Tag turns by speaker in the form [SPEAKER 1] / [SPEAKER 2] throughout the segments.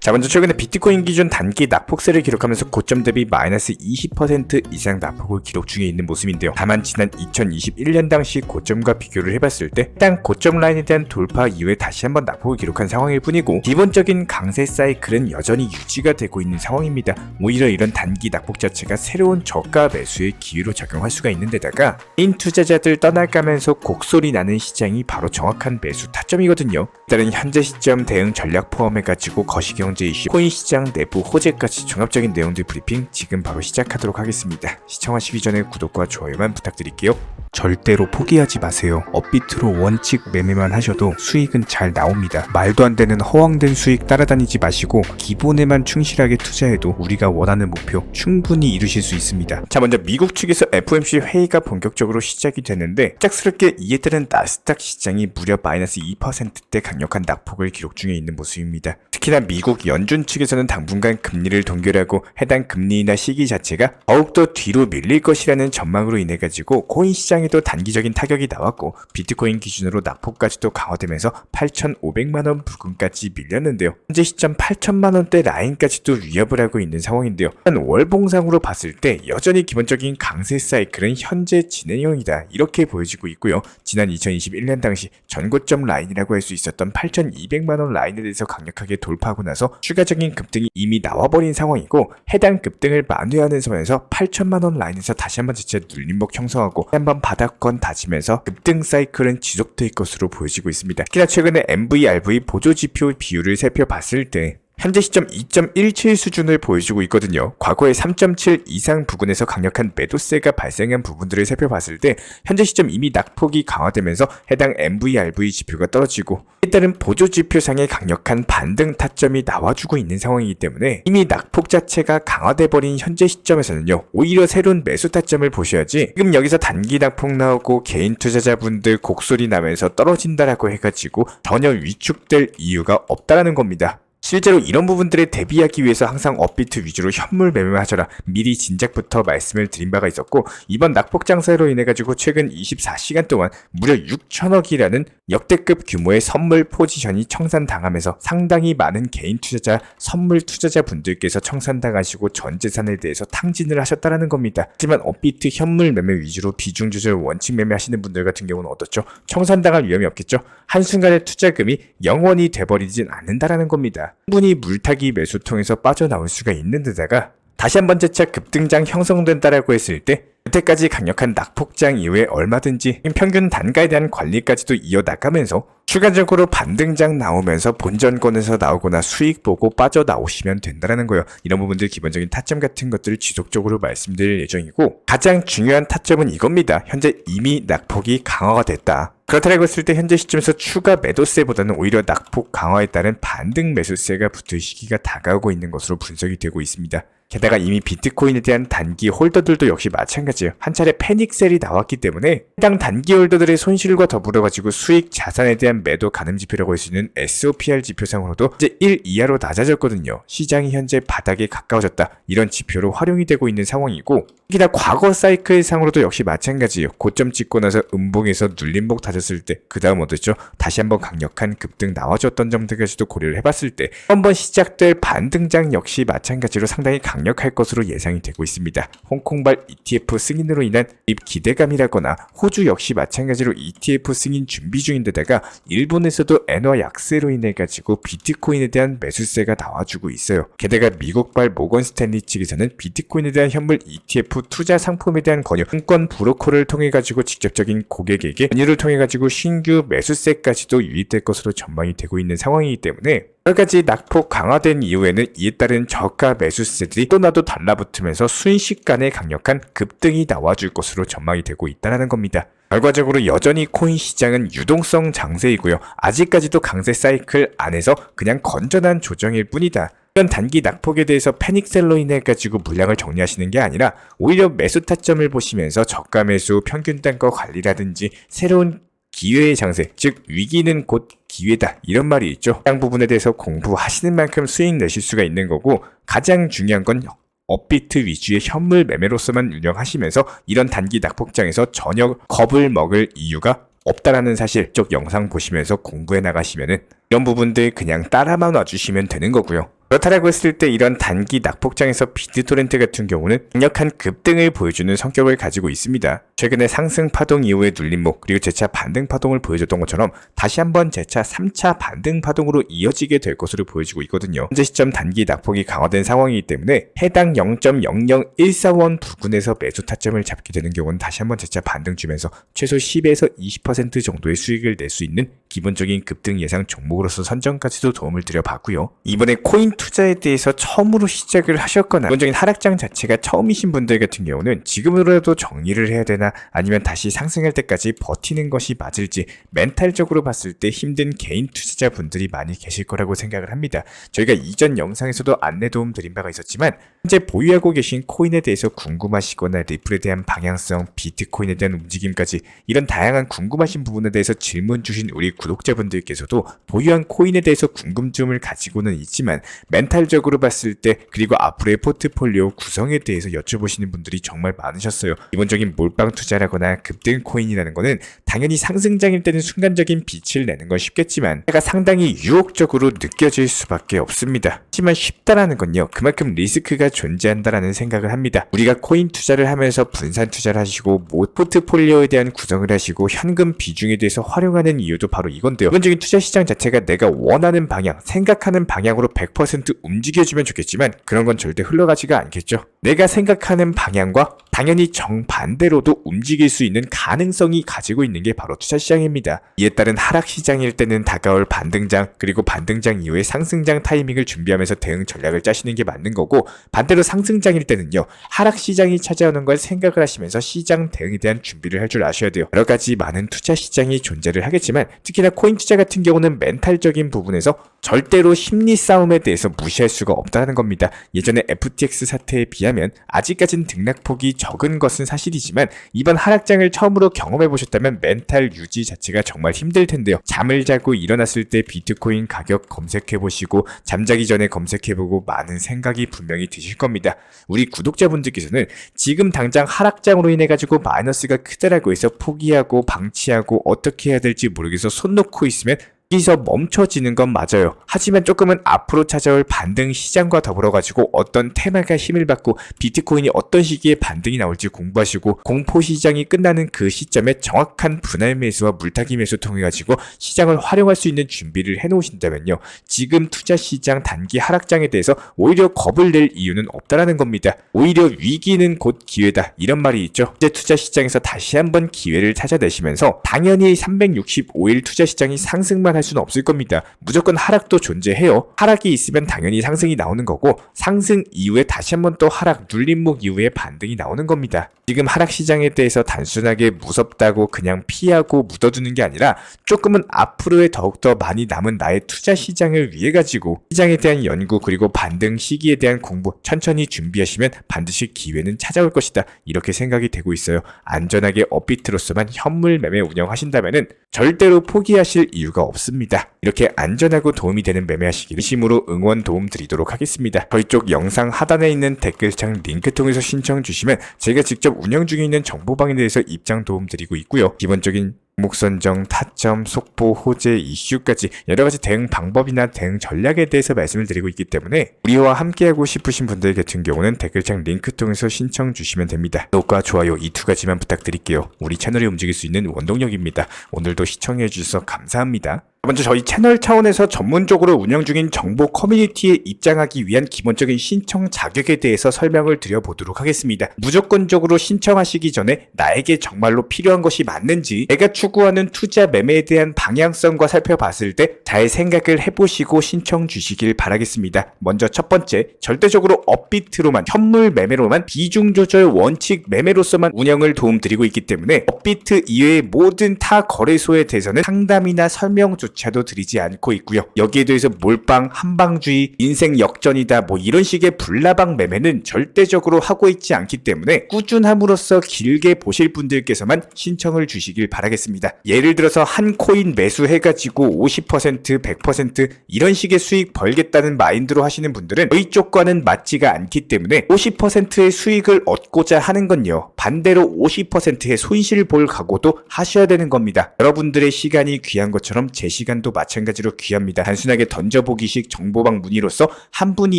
[SPEAKER 1] 자, 먼저 최근에 비트코인 기준 단기 낙폭세를 기록하면서 고점 대비 마이너스 20% 이상 낙폭을 기록 중에 있는 모습인데요. 다만 지난 2021년 당시 고점과 비교를 해봤을 때 해당 고점 라인에 대한 돌파 이후에 다시 한번 낙폭을 기록한 상황일 뿐이고 기본적인 강세 사이클은 여전히 유지가 되고 있는 상황입니다. 오히려 이런 단기 낙폭 자체가 새로운 저가 매수의 기회로 작용할 수가 있는 데다가 개인 투자자들 떠나가면서 곡소리 나는 시장이 바로 정확한 매수 타점이거든요. 일단은 현재 시점 대응 전략 포함해가지고 거시경 이슈, 코인 시장 내부 호재까지 종합적인 내용들 브리핑 지금 바로 시작하도록 하겠습니다. 시청하시기 전에 구독과 좋아요만 부탁드릴게요. 절대로 포기하지 마세요. 업비트로 원칙 매매만 하셔도 수익은 잘 나옵니다. 말도 안 되는 허황된 수익 따라다니지 마시고 기본에만 충실하게 투자해도 우리가 원하는 목표 충분히 이루실 수 있습니다. 자, 먼저 미국 측에서 FOMC 회의가 본격적으로 시작이 됐는데 갑작스럽게 이에 따른 나스닥 시장이 무려 마이너스 2%대 강력한 낙폭을 기록 중에 있는 모습입니다. 특히나 미국 연준 측에서는 당분간 금리를 동결하고 해당 금리나 시기 자체가 더욱더 뒤로 밀릴 것이라는 전망으로 인해 가지고 코인 시장에도 단기적인 타격이 나왔고 비트코인 기준으로 낙폭까지도 강화되면서 8,500만원 부근까지 밀렸는데요. 현재 시점 8,000만원대 라인까지도 위협을 하고 있는 상황인데요. 한 월봉상으로 봤을 때 여전히 기본적인 강세 사이클은 현재 진행형이다 이렇게 보여지고 있고요. 지난 2021년 당시 전고점 라인이라고 할 수 있었던 8,200만원 라인에 대해서 강력하게 돌파하고 나서 추가적인 급등이 이미 나와버린 상황이고 해당 급등을 만회하는 선에서 8천만원 라인에서 다시 한번 재차 눌림목 형성하고 한번 바닥권 다지면서 급등 사이클은 지속될 것으로 보여지고 있습니다. 특히나 최근에 MVRV 보조지표 비율을 살펴봤을 때 현재 시점 2.17 수준을 보여주고 있거든요. 과거에 3.7 이상 부근에서 강력한 매도세가 발생한 부분들을 살펴봤을 때 현재 시점 이미 낙폭이 강화되면서 해당 MVRV 지표가 떨어지고 이에 따른 보조지표상의 강력한 반등 타점이 나와주고 있는 상황이기 때문에 이미 낙폭 자체가 강화돼 버린 현재 시점에서는요. 오히려 새로운 매수 타점을 보셔야지 지금 여기서 단기 낙폭 나오고 개인 투자자분들 곡소리 나면서 떨어진다라고 해가지고 전혀 위축될 이유가 없다라는 겁니다. 실제로 이런 부분들에 대비하기 위해서 항상 업비트 위주로 현물 매매하셔라 미리 진작부터 말씀을 드린 바가 있었고 이번 낙폭 장세로 인해 가지고 최근 24시간 동안 무려 6천억이라는 역대급 규모의 선물 포지션이 청산당하면서 상당히 많은 개인 투자자, 선물 투자자 분들께서 청산당하시고 전 재산에 대해서 탕진을 하셨다라는 겁니다. 하지만 업비트 현물 매매 위주로 비중 조절 원칙 매매하시는 분들 같은 경우는 어떻죠? 청산당할 위험이 없겠죠? 한순간에 투자금이 영원히 돼버리진 않는다라는 겁니다. 충분히 물타기 매수 통해서 빠져나올 수가 있는 데다가 다시 한번 재차 급등장 형성된다라고 했을 때 여태까지 강력한 낙폭장 이후에 얼마든지 평균 단가에 대한 관리까지도 이어나가면서 추가적으로 반등장 나오면서 본전권에서 나오거나 수익 보고 빠져나오시면 된다는 거예요. 이런 부분들 기본적인 타점 같은 것들을 지속적으로 말씀드릴 예정이고 가장 중요한 타점은 이겁니다. 현재 이미 낙폭이 강화가 됐다. 그렇다고 했을 때 현재 시점에서 추가 매도세보다는 오히려 낙폭 강화에 따른 반등 매수세가 붙을 시기가 다가오고 있는 것으로 분석이 되고 있습니다. 게다가 이미 비트코인에 대한 단기 홀더들도 역시 마찬가지예요. 한 차례 패닉셀이 나왔기 때문에 해당 단기 홀더들의 손실과 더불어 가지고 수익 자산에 대한 매도 가늠 지표라고 할 수 있는 SOPR 지표상으로도 이제 1 이하로 낮아졌거든요. 시장이 현재 바닥에 가까워졌다. 이런 지표로 활용이 되고 있는 상황이고 특히나 과거 사이클 상으로도 역시 마찬가지예요. 고점 찍고 나서 음봉에서 눌림목 다졌을 때 그 다음 어땠죠? 다시 한번 강력한 급등 나와줬던 점들까지도 고려를 해봤을 때 한번 시작될 반등장 역시 마찬가지로 상당히 강력할 것으로 예상이 되고 있습니다. 홍콩발 ETF 승인으로 인한 기대감이라거나 호주 역시 마찬가지로 ETF 승인 준비 중인데다가 일본에서도 엔화 약세로 인해 가지고 비트코인에 대한 매수세가 나와주고 있어요. 게다가 미국발 모건 스탠리 측에서는 비트코인에 대한 현물 ETF 투자 상품에 대한 권유, 증권 브로커를 통해 가지고 직접적인 고객에게 권유를 통해 가지고 신규 매수세까지도 유입될 것으로 전망이 되고 있는 상황이기 때문에 여러가지 낙폭 강화된 이후에는 이에 따른 저가 매수세들이 또 나도 달라붙으면서 순식간에 강력한 급등이 나와줄 것으로 전망이 되고 있다는 겁니다. 결과적으로 여전히 코인 시장은 유동성 장세이고요. 아직까지도 강세 사이클 안에서 그냥 건전한 조정일 뿐이다. 이런 단기 낙폭에 대해서 패닉셀로 인해 가지고 물량을 정리하시는 게 아니라 오히려 매수 타점을 보시면서 저가 매수, 평균 단가 관리라든지 새로운 기회의 장세, 즉 위기는 곧 기회다 이런 말이 있죠. 해당 부분에 대해서 공부하시는 만큼 수익 내실 수가 있는 거고 가장 중요한 건 업비트 위주의 현물 매매로서만 운영하시면서 이런 단기 낙폭장에서 전혀 겁을 먹을 이유가 없다라는 사실 쪽 영상 보시면서 공부해 나가시면은 이런 부분들 그냥 따라만 와주시면 되는 거고요. 그렇다라고 했을 때 이런 단기 낙폭장에서 비트토렌트 같은 경우는 강력한 급등을 보여주는 성격을 가지고 있습니다. 최근에 상승 파동 이후의 눌림목 그리고 재차 반등 파동을 보여줬던 것처럼 다시 한번 재차 3차 반등 파동으로 이어지게 될 것으로 보여지고 있거든요. 현재 시점 단기 낙폭이 강화된 상황이기 때문에 해당 0.00141 부근에서 매수 타점을 잡게 되는 경우는 다시 한번 재차 반등 주면서 최소 10에서 20% 정도의 수익을 낼 수 있는 기본적인 급등 예상 종목으로서 선정까지도 도움을 드려봤고요. 이번에 코인 투자에 대해서 처음으로 시작을 하셨거나 기본적인 하락장 자체가 처음이신 분들 같은 경우는 지금으로라도 정리를 해야 되나 아니면 다시 상승할 때까지 버티는 것이 맞을지 멘탈적으로 봤을 때 힘든 개인 투자자분들이 많이 계실 거라고 생각을 합니다. 저희가 이전 영상에서도 안내 도움 드린 바가 있었지만 현재 보유하고 계신 코인에 대해서 궁금하시거나 리플에 대한 방향성, 비트코인에 대한 움직임까지 이런 다양한 궁금하신 부분에 대해서 질문 주신 우리 구독자분들께서도 보유한 코인에 대해서 궁금증을 가지고는 있지만 멘탈적으로 봤을 때 그리고 앞으로의 포트폴리오 구성에 대해서 여쭤보시는 분들이 정말 많으셨어요. 기본적인 몰빵 투자라거나 급등 코인이라는 거는 당연히 상승장일 때는 순간적인 빛을 내는 건 쉽겠지만 제가 상당히 유혹적으로 느껴질 수밖에 없습니다. 하지만 쉽다라는 건요, 그만큼 리스크가 존재한다라는 생각을 합니다. 우리가 코인 투자를 하면서 분산 투자를 하시고 포트폴리오에 대한 구성을 하시고 현금 비중에 대해서 활용하는 이유도 바로 이건데요. 기본적인 투자 시장 자체가 내가 원하는 방향, 생각하는 방향으로 100% 움직여주면 좋겠지만 그런 건 절대 흘러가지가 않겠죠. 내가 생각하는 방향과 당연히 정반대로도 움직일 수 있는 가능성이 가지고 있는 게 바로 투자시장입니다. 이에 따른 하락시장일 때는 다가올 반등장 그리고 반등장 이후에 상승장 타이밍을 준비하면서 대응 전략을 짜시는 게 맞는 거고, 반대로 상승장일 때는요, 하락시장이 찾아오는 걸 생각을 하시면서 시장 대응에 대한 준비를 할 줄 아셔야 돼요. 여러 가지 많은 투자시장이 존재를 하겠지만 특히나 코인 투자 같은 경우는 멘탈적인 부분에서 절대로 심리 싸움에 대해서 무시할 수가 없다는 겁니다. 예전에 FTX 사태에 비하면 아직까지는 등락폭이 적은 것은 사실이지만 이번 하락장을 처음으로 경험해 보셨다면 멘탈 유지 자체가 정말 힘들 텐데요. 잠을 자고 일어났을 때 비트코인 가격 검색해 보시고 잠자기 전에 검색해 보고 많은 생각이 분명히 드실 겁니다. 우리 구독자분들께서는 지금 당장 하락장으로 인해 가지고 마이너스가 크다라고 해서 포기하고 방치하고 어떻게 해야 될지 모르겠어 손 놓고 있으면 여기서 멈춰지는 건 맞아요. 하지만 조금은 앞으로 찾아올 반등 시장과 더불어 가지고 어떤 테마가 힘을 받고 비트코인이 어떤 시기에 반등이 나올지 공부하시고 공포 시장이 끝나는 그 시점에 정확한 분할 매수와 물타기 매수 통해 가지고 시장을 활용할 수 있는 준비를 해 놓으신다면요, 지금 투자 시장 단기 하락장에 대해서 오히려 겁을 낼 이유는 없다라는 겁니다. 오히려 위기는 곧 기회다, 이런 말이 있죠. 이제 투자 시장에서 다시 한번 기회를 찾아내시면서 당연히 365일 투자 시장이 상승만 할 수는 없을 겁니다. 무조건 하락도 존재해요. 하락이 있으면 당연히 상승이 나오는 거고, 상승 이후에 다시 한번 또 하락, 눌림목 이후에 반등이 나오는 겁니다. 지금 하락 시장에 대해서 단순하게 무섭다고 그냥 피하고 묻어두는 게 아니라 조금은 앞으로의 더욱더 많이 남은 나의 투자 시장을 위해 가지고 시장에 대한 연구 그리고 반등 시기에 대한 공부 천천히 준비하시면 반드시 기회는 찾아올 것이다, 이렇게 생각이 되고 있어요. 안전하게 업비트로서만 현물 매매 운영하신다면은 절대로 포기하실 이유가 없습니다. 이렇게 안전하고 도움이 되는 매매하시기를 진심으로 응원 도움 드리도록 하겠습니다. 저희 쪽 영상 하단에 있는 댓글창 링크 통해서 신청 주시면 제가 직접 운영 중에 있는 정보방에 대해서 입장 도움 드리고 있고요. 기본적인 종목 선정, 타점, 속보, 호재, 이슈까지 여러가지 대응 방법이나 대응 전략에 대해서 말씀을 드리고 있기 때문에 우리와 함께하고 싶으신 분들 같은 경우는 댓글창 링크 통해서 신청 주시면 됩니다. 구독과 좋아요 이 두 가지만 부탁드릴게요. 우리 채널이 움직일 수 있는 원동력입니다. 오늘도 시청해 주셔서 감사합니다. 먼저 저희 채널 차원에서 전문적으로 운영 중인 정보 커뮤니티에 입장하기 위한 기본적인 신청 자격에 대해서 설명을 드려보도록 하겠습니다. 무조건적으로 신청하시기 전에 나에게 정말로 필요한 것이 맞는지, 내가 추구하는 투자 매매에 대한 방향성과 살펴봤을 때 잘 생각을 해보시고 신청 주시길 바라겠습니다. 먼저 첫 번째, 절대적으로 업비트로만, 현물 매매로만, 비중 조절 원칙 매매로서만 운영을 도움드리고 있기 때문에 업비트 이외의 모든 타 거래소에 대해서는 상담이나 설명조차도 드리지 않고 있고요. 여기에 대해서 몰빵, 한방주의, 인생 역전이다 뭐 이런 식의 불나방 매매는 절대적으로 하고 있지 않기 때문에 꾸준함으로써 길게 보실 분들께서만 신청을 주시길 바라겠습니다. 있습니다. 예를 들어서 한 코인 매수해가지고 50%, 100% 이런 식의 수익 벌겠다는 마인드로 하시는 분들은 저희 쪽과는 맞지가 않기 때문에 50%의 수익을 얻고자 하는 건요, 반대로 50%의 손실을 볼 각오도 하셔야 되는 겁니다. 여러분들의 시간이 귀한 것처럼 제 시간도 마찬가지로 귀합니다. 단순하게 던져보기식 정보방 문의로서 한 분이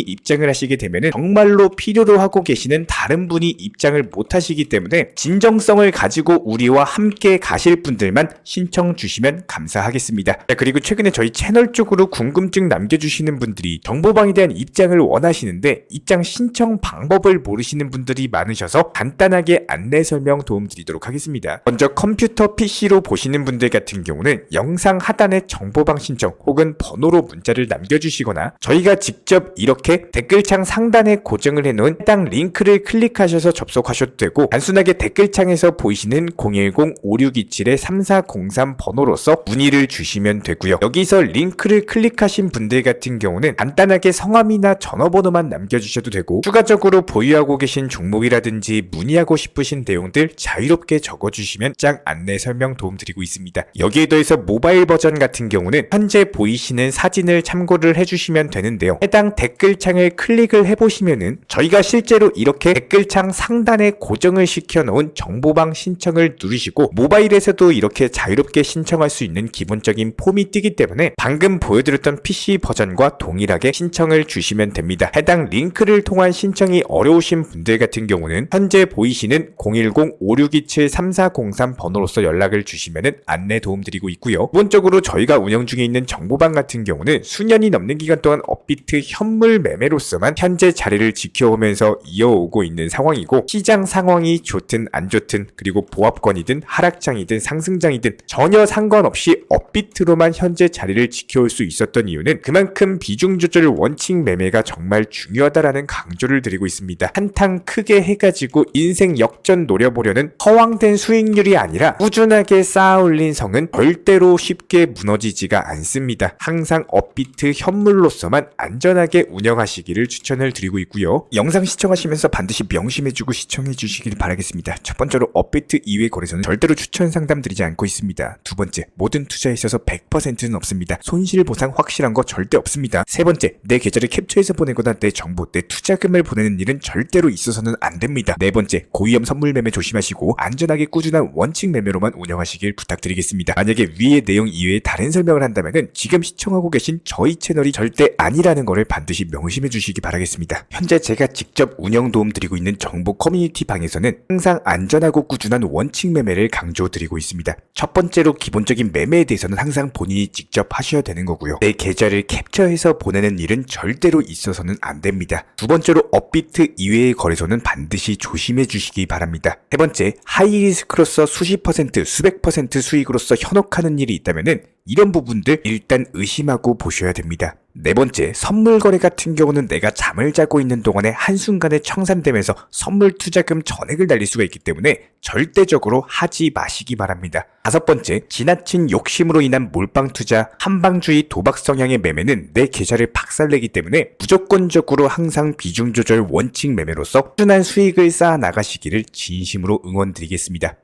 [SPEAKER 1] 입장을 하시게 되면은 정말로 필요로 하고 계시는 다른 분이 입장을 못 하시기 때문에 진정성을 가지고 우리와 함께 가실 분들만 신청 주시면 감사하겠습니다. 자, 그리고 최근에 저희 채널 쪽으로 궁금증 남겨주시는 분들이 정보방에 대한 입장을 원하시는데 입장 신청 방법을 모르시는 분들이 많으셔서 간단하게 안내 설명 도움드리도록 하겠습니다. 먼저 컴퓨터 PC로 보시는 분들 같은 경우는 영상 하단에 정보방 신청 혹은 번호로 문자를 남겨주시거나 저희가 직접 이렇게 댓글창 상단에 고정을 해놓은 해당 링크를 클릭하셔서 접속하셔도 되고, 단순하게 댓글창에서 보이시는 010-5627-3403 번호로서 문의를 주시면 되고요. 여기서 링크를 클릭하신 분들 같은 경우는 간단하게 성함이나 전화번호만 남겨주셔도 되고, 추가적으로 보유하고 계신 종목이라든지 문의하고 싶으신 내용들 자유롭게 적어주시면 짝 안내 설명 도움드리고 있습니다. 여기에 더해서 모바일 버전 같은 경우는 현재 보이시는 사진을 참고를 해주시면 되는데요. 해당 댓글창을 클릭을 해보시면은 저희가 실제로 이렇게 댓글창 상단에 고정을 시켜놓은 정보방 신청을 누르시고 모바일에서도 이렇게 자유롭게 신청할 수 있는 기본적인 폼이 뜨기 때문에 방금 보여드렸던 PC 버전과 동일하게 신청을 주시면 됩니다. 해당 링크를 통한 신청이 어려우신 분들 같은 경우는 현재 보이시는 010-5627-3403 번호로서 연락을 주시면 안내 도움드리고 있고요. 기본적으로 저희가 운영 중에 있는 정보방 같은 경우는 수년이 넘는 기간 동안 업비트 현물 매매로서만 현재 자리를 지켜오면서 이어오고 있는 상황이고, 시장 상황이 좋든 안 좋든 그리고 보합권이든 하락장이든 상승장이든 전혀 상관없이 업비트로만 현재 자리를 지켜올 수 있었던 이유는 그만큼 비중 조절 원칙 매매가 정말 중요하다라는 강조를 드리고 있습니다. 한탕 크게 해가지고 인생 역전 노려보려는 허황된 수익률이 아니라 꾸준하게 쌓아 올린 성은 절대로 쉽게 무너지지가 않습니다. 항상 업비트 현물로서만 안전하게 운영하시기를 추천을 드리고 있고요. 영상 시청하시면서 반드시 명심해주고 시청해 주시길 바라겠습니다. 첫 번째로 업비트 이외 거래소는 절대로 추천 상담 드리지 않고 있습니다. 두 번째, 모든 투자에 있어서 100%는 없습니다. 손실 보상 확실한 거 절대 없습니다. 세 번째, 내 계좌를 캡처해서 보내거나 내 정보, 내 투자금을 보내는 일은 절대로 있어서는 안 됩니다. 네 번째, 고위험 선물 매매 조심하시고 안전하게 꾸준한 원칙 매매로만 운영하시길 부탁드리겠습니다. 만약에 위의 내용 이외에 다른 설명을 한다면은 지금 시청하고 계신 저희 채널이 절대 아니라는 거를 반드시 명심해 주시기 바라겠습니다. 현재 제가 직접 운영 도움 드리고 있는 정보 커뮤니티 방에서는 항상 안전하고 꾸준한 원칙 매매를 강조드리고 있습니다. 첫 번째로 기본적인 매매에 대해서는 항상 본인이 직접 하셔야 되는 거고요. 내 계좌를 캡처해서 보내는 일은 절대로 있어서는 안 됩니다. 두 번째로 업비트 이외의 거래소는 반드시 조심해 주시기 바랍니다. 세 번째, 하이리스크로서 수십 퍼센트, 수백 퍼센트 수익으로서 현혹하는 일이 있다면은 이런 부분들 일단 의심하고 보셔야 됩니다. 네 번째, 선물 거래 같은 경우는 내가 잠을 자고 있는 동안에 한순간에 청산되면서 선물 투자금 전액을 날릴 수가 있기 때문에 절대적으로 하지 마시기 바랍니다. 다섯 번째, 지나친 욕심으로 인한 몰빵 투자, 한방주의 도박 성향의 매매는 내 계좌를 박살내기 때문에 무조건적으로 항상 비중 조절 원칙 매매로서 꾸준한 수익을 쌓아 나가시기를 진심으로 응원드리겠습니다.